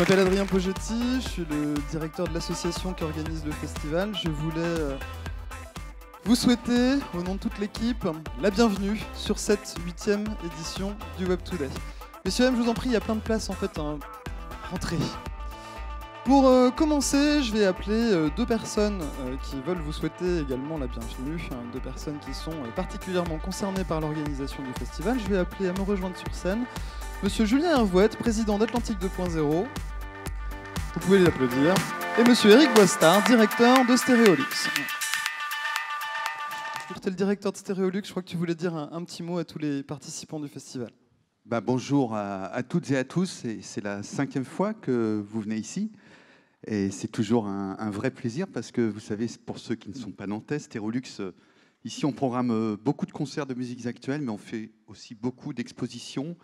m'appelle Adrien Pogetti, je suis le directeur de l'association qui organise le festival. Je voulais vous souhaiter, au nom de toute l'équipe, la bienvenue sur cette 8e édition du Web Today. Messieurs, dames, je vous en prie, il y a plein de places en fait, rentrez. Pour commencer, je vais appeler deux personnes qui veulent vous souhaiter également la bienvenue, deux personnes qui sont particulièrement concernées par l'organisation du festival. Je vais appeler à me rejoindre sur scène Monsieur Julien Hervouette, président d'Atlantique 2.0. Vous pouvez l'applaudir. Et Monsieur Eric Boistard, directeur de Stéréolux. Tu es le directeur de Stéréolux, je crois que tu voulais dire un petit mot à tous les participants du festival. Bonjour à toutes et à tous. C'est la 5e fois que vous venez ici. Et c'est toujours un vrai plaisir parce que, vous savez, pour ceux qui ne sont pas nantais, Stéréolux, ici on programme beaucoup de concerts de musiques actuelles, mais on fait aussi beaucoup d'expositions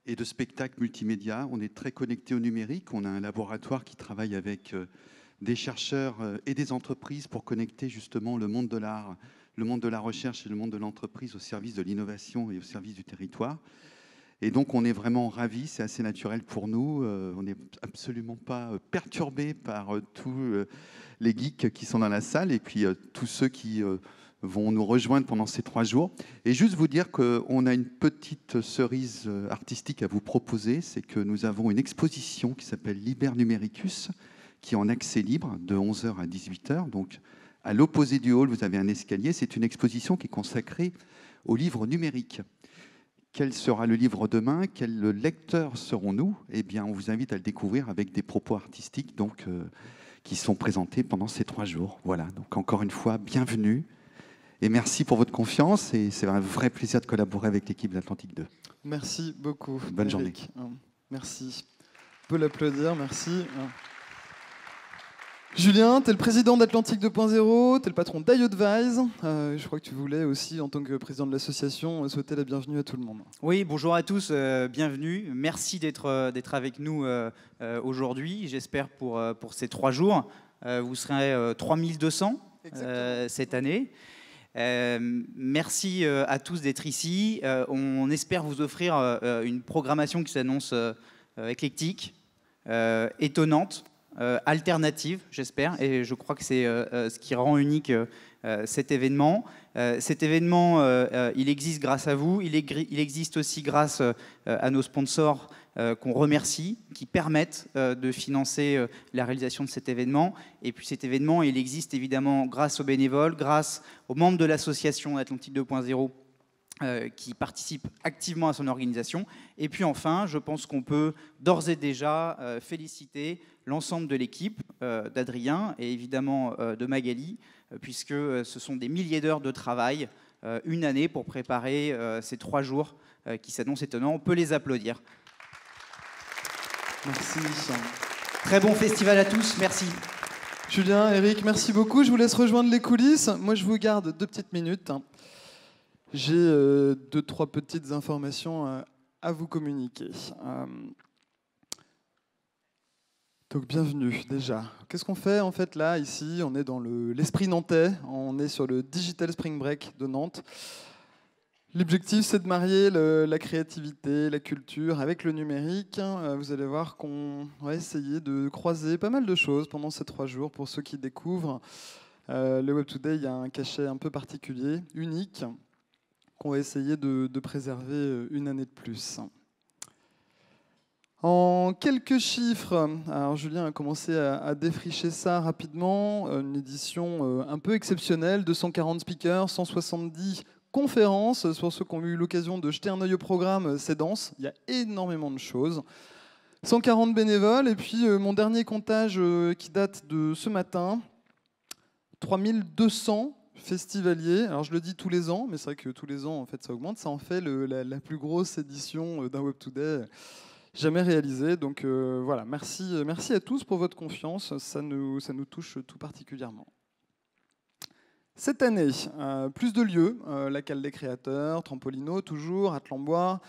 et de spectacles multimédia. On est très connecté au numérique. On a un laboratoire qui travaille avec des chercheurs et des entreprises pour connecter justement le monde de l'art, le monde de la recherche et le monde de l'entreprise au service de l'innovation et au service du territoire. Et donc on est vraiment ravis, c'est assez naturel pour nous. On n'est absolument pas perturbé par tous les geeks qui sont dans la salle et puis tous ceux qui vont nous rejoindre pendant ces 3 jours. Et juste vous dire qu'on a une petite cerise artistique à vous proposer, c'est que nous avons une exposition qui s'appelle Liber Numericus, qui est en accès libre de 11h à 18h. Donc à l'opposé du hall, vous avez un escalier. C'est une exposition qui est consacrée aux livres numériques. Quel sera le livre demain? Quels lecteurs serons-nous? Eh bien, on vous invite à le découvrir avec des propos artistiques donc, qui sont présentés pendant ces 3 jours. Voilà, donc encore une fois, bienvenue. Et merci pour votre confiance. Et c'est un vrai plaisir de collaborer avec l'équipe d'Atlantique 2. Merci beaucoup. Bonne journée. Merci. On peut l'applaudir, merci. Julien, tu es le président d'Atlantique 2.0, tu es le patron d'iAdvise. Je crois que tu voulais aussi, en tant que président de l'association, souhaiter la bienvenue à tout le monde. Oui, bonjour à tous, bienvenue. Merci d'être avec nous aujourd'hui, j'espère pour ces 3 jours. Vous serez 3200 cette année. Merci à tous d'être ici. On espère vous offrir une programmation qui s'annonce éclectique, étonnante, alternative, j'espère, et je crois que c'est ce qui rend unique cet événement. Cet événement, il existe grâce à vous, il existe aussi grâce à nos sponsors qu'on remercie, qui permettent de financer la réalisation de cet événement. Et puis cet événement, il existe évidemment grâce aux bénévoles, grâce aux membres de l'association Atlantique 2.0 qui participent activement à son organisation. Et puis enfin, je pense qu'on peut d'ores et déjà féliciter l'ensemble de l'équipe d'Adrien et évidemment de Magali, puisque ce sont des milliers d'heures de travail, une année pour préparer ces 3 jours qui s'annoncent étonnants. On peut les applaudir. Merci. Très bon festival à tous, merci. Julien, Eric, merci beaucoup. Je vous laisse rejoindre les coulisses. Moi, je vous garde 2 petites minutes. J'ai 2-3 petites informations à vous communiquer. Donc bienvenue déjà. Qu'est-ce qu'on fait en fait là, ici? On est dans l'esprit nantais, on est sur le Digital Spring Break de Nantes. L'objectif, c'est de marier la créativité, la culture avec le numérique. Vous allez voir qu'on va essayer de croiser pas mal de choses pendant ces 3 jours. Pour ceux qui découvrent le Web Today, il y a un cachet un peu particulier, unique, qu'on va essayer de préserver une année de plus. En quelques chiffres, alors Julien a commencé à défricher ça rapidement, une édition un peu exceptionnelle, 240 speakers, 170 conférences. Pour ceux qui ont eu l'occasion de jeter un œil au programme, c'est dense, il y a énormément de choses. 140 bénévoles, et puis mon dernier comptage qui date de ce matin, 3200 festivaliers. Alors je le dis tous les ans, mais c'est vrai que tous les ans en fait ça augmente. Ça en fait la plus grosse édition d'un Web Today jamais réalisée. Donc voilà, merci à tous pour votre confiance. Ça nous touche tout particulièrement. Cette année, plus de lieux, la Cale des Créateurs, Trampolino toujours, Atlambois,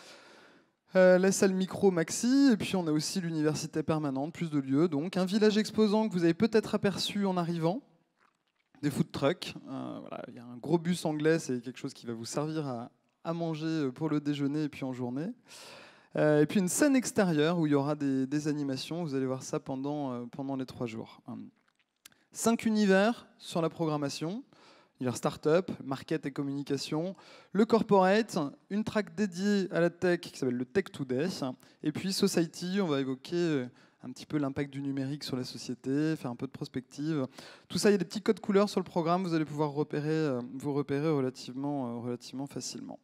la salle Micro Maxi, et puis on a aussi l'université permanente, plus de lieux. Donc un village exposant que vous avez peut-être aperçu en arrivant. Des food trucks, voilà, il y a un gros bus anglais, c'est quelque chose qui va vous servir à manger pour le déjeuner et puis en journée. Et puis une scène extérieure où il y aura des animations. Vous allez voir ça pendant les 3 jours. 5 univers sur la programmation. Univers startup, market et communication, le corporate, une track dédiée à la tech qui s'appelle le Tech Today, et puis Society, on va évoquer un petit peu l'impact du numérique sur la société, faire un peu de prospective. Tout ça, il y a des petits codes couleurs sur le programme, vous allez pouvoir vous repérer relativement facilement.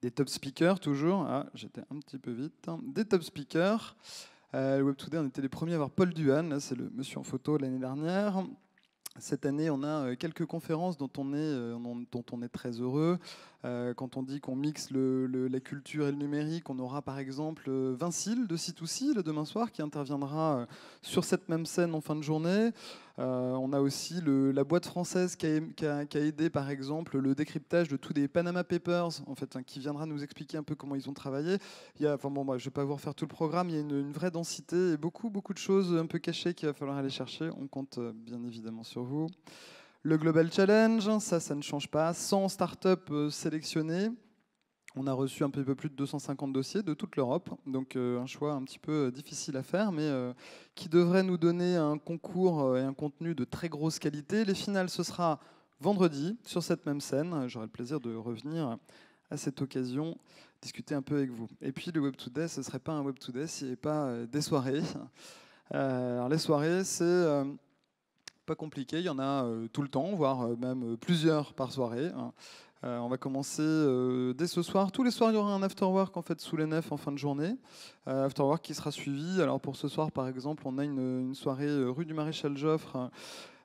Des top speakers toujours, j'étais un petit peu vite, des top speakers. Le Web Today, on était les premiers à avoir Paul Duhan, là c'est le monsieur en photo l'année dernière. Cette année, on a quelques conférences dont on est très heureux. Quand on dit qu'on mixe la culture et le numérique, on aura par exemple Vincile de C2C le demain soir qui interviendra sur cette même scène en fin de journée. On a aussi la boîte française qui a aidé par exemple le décryptage de tous des Panama Papers, en fait, qui viendra nous expliquer un peu comment ils ont travaillé. Je ne vais pas vous refaire tout le programme, il y a une vraie densité et beaucoup de choses un peu cachées qu'il va falloir aller chercher. On compte bien évidemment sur vous. Le Global Challenge, ça ne change pas. 100 startups sélectionnées. On a reçu un peu plus de 250 dossiers de toute l'Europe, donc un choix un petit peu difficile à faire, mais qui devrait nous donner un concours et un contenu de très grosse qualité. Les finales, ce sera vendredi, sur cette même scène. J'aurai le plaisir de revenir à cette occasion, discuter un peu avec vous. Et puis le Web Today, ce ne serait pas un Web Today s'il n'y avait pas des soirées. Alors les soirées, c'est pas compliqué, il y en a tout le temps, voire même plusieurs par soirée. On va commencer dès ce soir. Tous les soirs, il y aura un afterwork en fait sous les nefs en fin de journée. Afterwork qui sera suivi. Alors pour ce soir, par exemple, on a une soirée rue du Maréchal Joffre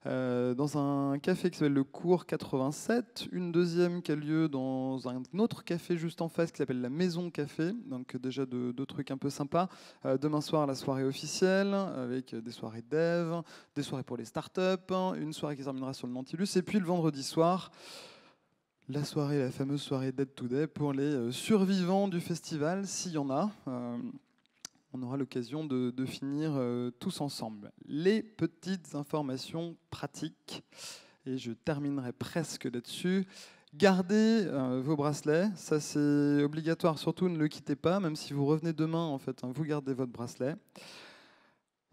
dans un café qui s'appelle le Cours 87. Une deuxième qui a lieu dans un autre café juste en face qui s'appelle la Maison Café. Donc déjà deux trucs un peu sympas. Demain soir, la soirée officielle avec des soirées dev, des soirées pour les startups, une soirée qui terminera sur le Nautilus. Et puis le vendredi soir, la fameuse soirée Dead Today pour les survivants du festival, s'il y en a. On aura l'occasion de finir tous ensemble. Les petites informations pratiques, et je terminerai presque là-dessus. Gardez vos bracelets, ça c'est obligatoire, surtout ne le quittez pas, même si vous revenez demain, en fait, vous gardez votre bracelet.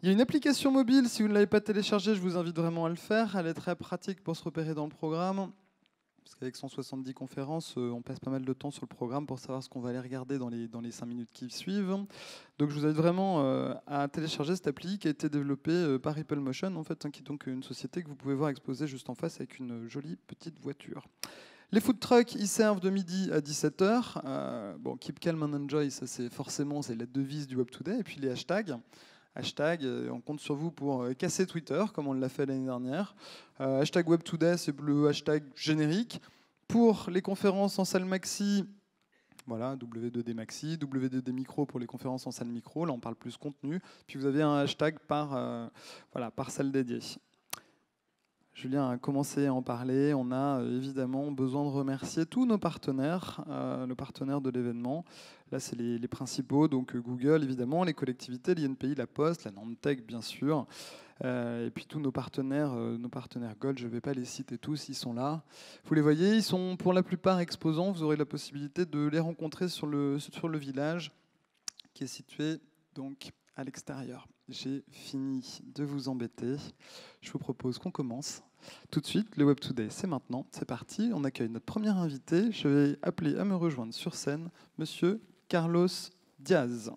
Il y a une application mobile, si vous ne l'avez pas téléchargée, je vous invite vraiment à le faire. Elle est très pratique pour se repérer dans le programme. Parce qu'avec 170 conférences, on passe pas mal de temps sur le programme pour savoir ce qu'on va aller regarder dans les 5 minutes qui suivent. Donc je vous invite vraiment à télécharger cette appli qui a été développée par Ripple Motion, en fait, qui est donc une société que vous pouvez voir exposée juste en face avec une jolie petite voiture. Les food trucks, ils servent de midi à 17h. Keep calm and enjoy, ça c'est la devise du Web Today. Et puis les hashtags. On compte sur vous pour casser Twitter, comme on l'a fait l'année dernière. Hashtag Web Today, c'est le hashtag générique. Pour les conférences en salle maxi, voilà, W2D Maxi, W2D Micro pour les conférences en salle micro. Là, on parle plus contenu. Puis vous avez un hashtag par salle dédiée. Julien a commencé à en parler. On a évidemment besoin de remercier tous nos partenaires de l'événement. Là, c'est les principaux, donc Google, évidemment, les collectivités, l'INPI, la Poste, la Nantech, bien sûr. Et puis tous nos partenaires Gold, je ne vais pas les citer tous, ils sont là. Vous les voyez, ils sont pour la plupart exposants. Vous aurez la possibilité de les rencontrer sur le village qui est situé donc à l'extérieur. J'ai fini de vous embêter. Je vous propose qu'on commence tout de suite. Le Web Today, c'est maintenant, c'est parti. On accueille notre premier invité. Je vais appeler à me rejoindre sur scène, Monsieur Carlos Diaz.